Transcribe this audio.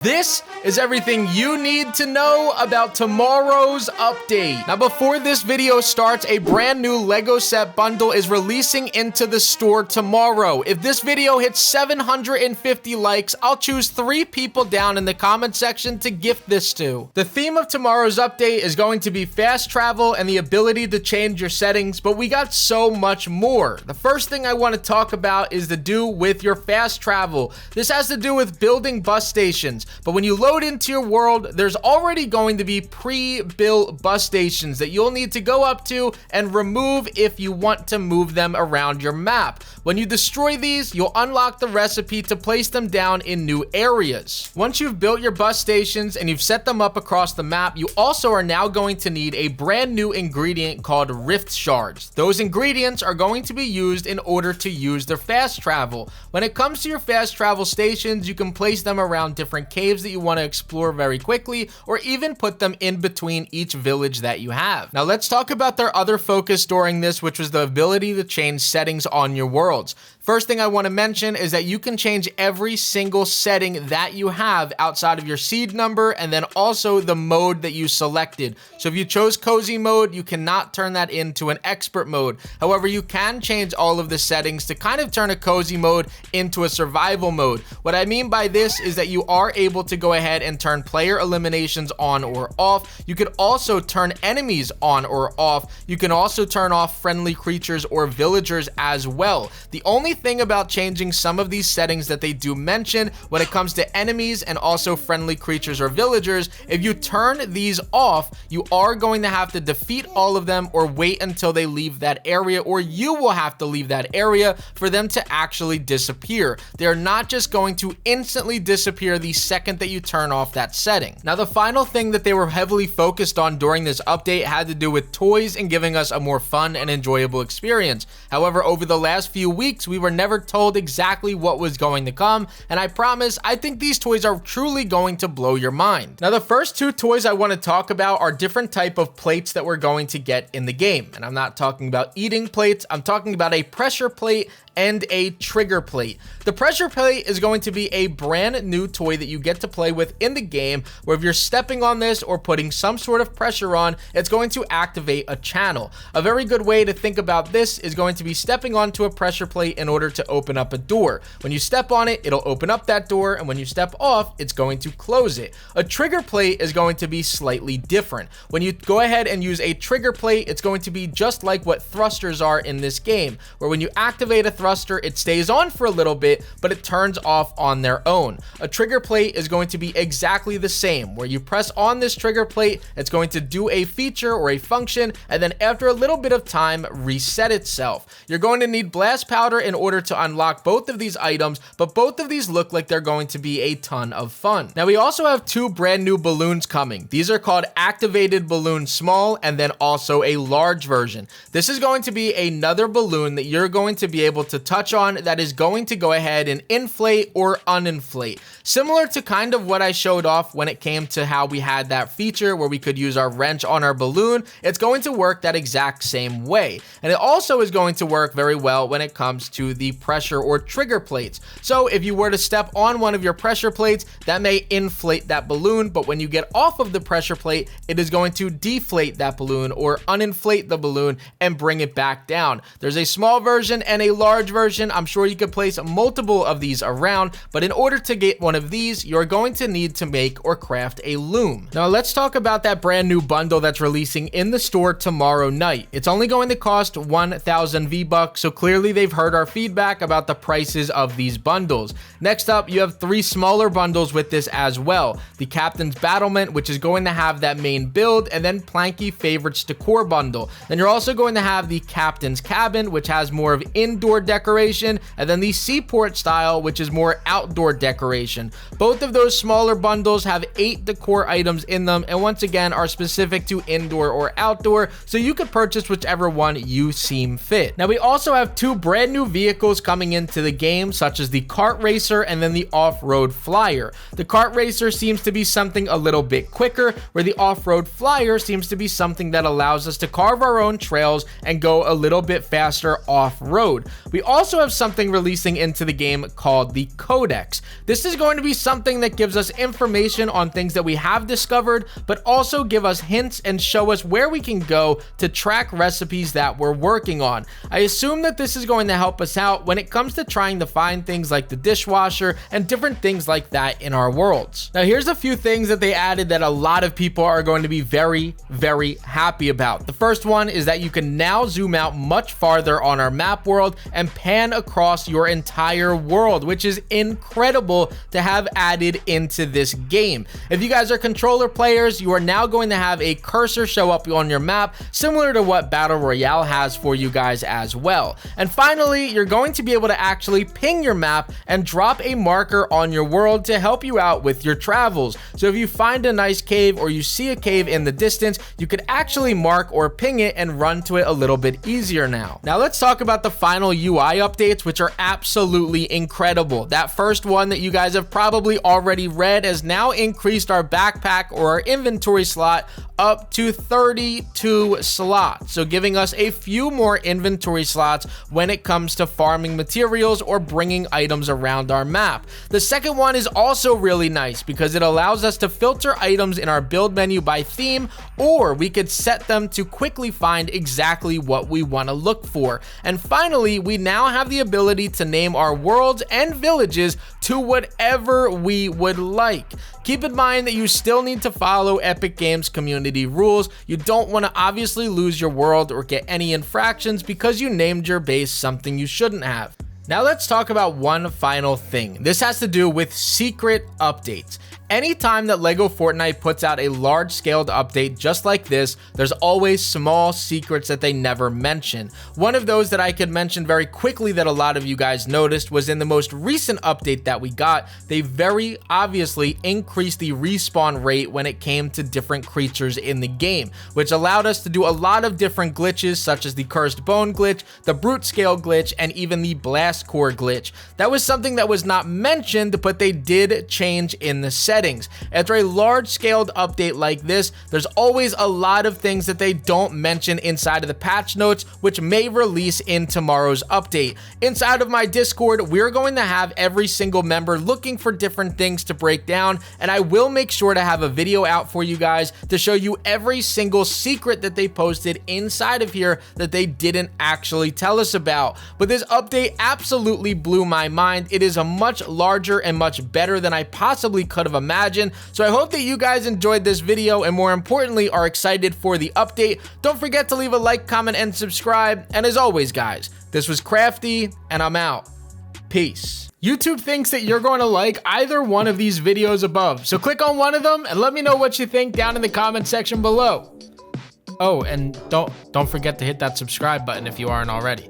This is everything you need to know about tomorrow's update. Now, before this video starts, a brand new LEGO set bundle is releasing into the store tomorrow. If this video hits 750 likes, I'll choose 3 people down in the comment section to gift this to. The theme of tomorrow's update is going to be fast travel and the ability to change your settings, but we got so much more. The first thing I want to talk about is to do with your fast travel. This has to do with building bus stations. But when you load into your world, there's already going to be pre-built bus stations that you'll need to go up to and remove if you want to move them around your map. When you destroy these, you'll unlock the recipe to place them down in new areas. Once you've built your bus stations and you've set them up across the map, you also are now going to need a brand new ingredient called rift shards. Those ingredients are going to be used in order to use their fast travel. When it comes to your fast travel stations, you can place them around different caves that you want to explore very quickly, or even put them in between each village that you have. Now let's talk about their other focus during this, which was the ability to change settings on your worlds. First thing I want to mention is that you can change every single setting that you have outside of your seed number and then also the mode that you selected. So if you chose cozy mode, you cannot turn that into an expert mode. However, you can change all of the settings to kind of turn a cozy mode into a survival mode. What I mean by this is that you are able to go ahead and turn player eliminations on or off. You could also turn enemies on or off. You can also turn off friendly creatures or villagers as well. The only thing about changing some of these settings that they do mention when it comes to enemies and also friendly creatures or villagers, if you turn these off, you are going to have to defeat all of them or wait until they leave that area, or you will have to leave that area for them to actually disappear. They're not just going to instantly disappear the second that you turn off that setting. Now, the final thing that they were heavily focused on during this update had to do with toys and giving us a more fun and enjoyable experience. However, over the last few weeks, we were never told exactly what was going to come, and I promise, I think these toys are truly going to blow your mind. Now, the first 2 toys I want to talk about are different type of plates that we're going to get in the game, and I'm not talking about eating plates, I'm talking about a pressure plate and a trigger plate. The pressure plate is going to be a brand new toy that you get to play with in the game, where if you're stepping on this or putting some sort of pressure on, it's going to activate a channel. A very good way to think about this is going to be stepping onto a pressure plate in order to open up a door. When you step on it, it'll open up that door, and when you step off, it's going to close it. A trigger plate is going to be slightly different. When you go ahead and use a trigger plate, it's going to be just like what thrusters are in this game, where when you activate a thruster, it stays on for a little bit, but it turns off on their own. A trigger plate is going to be exactly the same, where you press on this trigger plate, it's going to do a feature or a function, and then after a little bit of time, reset itself. You're going to need blast powder in order to unlock both of these items, but both of these look like they're going to be a ton of fun. Now, we also have 2 brand new balloons coming. These are called activated balloon small and then also a large version. This is going to be another balloon that you're going to be able to touch on that is going to go ahead and inflate or uninflate. Similar to kind of what I showed off when it came to how we had that feature where we could use our wrench on our balloon, it's going to work that exact same way. And it also is going to work very well when it comes to the pressure or trigger plates. So if you were to step on one of your pressure plates, that may inflate that balloon, but when you get off of the pressure plate, it is going to deflate that balloon or uninflate the balloon and bring it back down. There's a small version and a large version. I'm sure you could place multiple of these around, but in order to get one of these, you're going to need to make or craft a loom. Now let's talk about that brand new bundle that's releasing in the store tomorrow night. It's only going to cost 1,000 V-Bucks, so clearly they've heard our feedback about the prices of these bundles. Next up, you have 3 smaller bundles with this as well. The Captain's Battlement, which is going to have that main build, and then Planky Favorites Decor bundle. Then you're also going to have the Captain's Cabin, which has more of indoor decoration, and then the Seaport style, which is more outdoor decoration. Both of those smaller bundles have 8 decor items in them, and once again are specific to indoor or outdoor, so you could purchase whichever one you seem fit. Now, we also have 2 brand new vehicles vehicles coming into the game, such as the kart racer and then the off-road flyer. The kart racer seems to be something a little bit quicker, where the off-road flyer seems to be something that allows us to carve our own trails and go a little bit faster off-road. We also have something releasing into the game called the Codex. This is going to be something that gives us information on things that we have discovered, but also give us hints and show us where we can go to track recipes that we're working on. I assume that this is going to help us out when it comes to trying to find things like the dishwasher and different things like that in our worlds. Now, here's a few things that they added that a lot of people are going to be very, very happy about. The first one is that you can now zoom out much farther on our map world and pan across your entire world, which is incredible to have added into this game. If you guys are controller players, you are now going to have a cursor show up on your map, similar to what Battle Royale has for you guys as well. And finally, you're going to be able to actually ping your map and drop a marker on your world to help you out with your travels. So if you find a nice cave or you see a cave in the distance, you could actually mark or ping it and run to it a little bit easier now. Now let's talk about the final UI updates, which are absolutely incredible. That first one that you guys have probably already read has now increased our backpack or our inventory slot up to 32 slots, so giving us a few more inventory slots when it comes to farming materials or bringing items around our map. The second one is also really nice because it allows us to filter items in our build menu by theme, or we could set them to quickly find exactly what we want to look for. And finally, we now have the ability to name our worlds and villages to whatever we would like. Keep in mind that you still need to follow Epic Games community rules. You don't want to obviously lose your world or get any infractions because you named your base something you shouldn't have. Now let's talk about one final thing. This has to do with secret updates. Anytime that LEGO Fortnite puts out a large-scaled update just like this, there's always small secrets that they never mention. One of those that I could mention very quickly that a lot of you guys noticed was in the most recent update that we got. They very obviously increased the respawn rate when it came to different creatures in the game, which allowed us to do a lot of different glitches, such as the Cursed Bone glitch, the Brute Scale glitch, and even the Blast Core glitch. That was something that was not mentioned, but they did change in the settings. After a large-scaled update like this, there's always a lot of things that they don't mention inside of the patch notes, which may release in tomorrow's update. Inside of my Discord, we're going to have every single member looking for different things to break down, and I will make sure to have a video out for you guys to show you every single secret that they posted inside of here that they didn't actually tell us about. But this update absolutely blew my mind. It is a much larger and much better than I possibly could have imagined. So I hope that you guys enjoyed this video and more importantly are excited for the update. Don't forget to leave a like, comment, and subscribe. And as always, guys, this was Crafty and I'm out. Peace. YouTube thinks that you're going to like either one of these videos above. So click on one of them and let me know what you think down in the comment section below. Oh, and don't forget to hit that subscribe button if you aren't already.